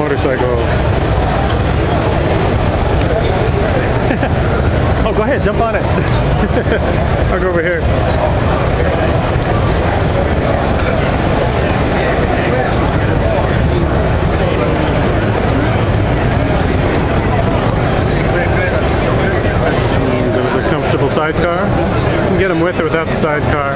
motorcycle. Oh, go ahead, jump on it. I'll go over here. There's a comfortable sidecar. You can get them with or without the sidecar.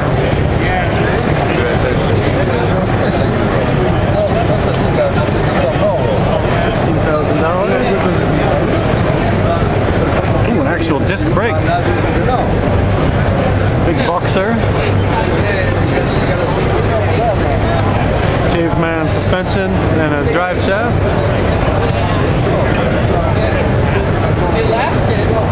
$15,000. Ooh, an actual disc brake. Big boxer. Caveman suspension and a drive shaft. It lasted.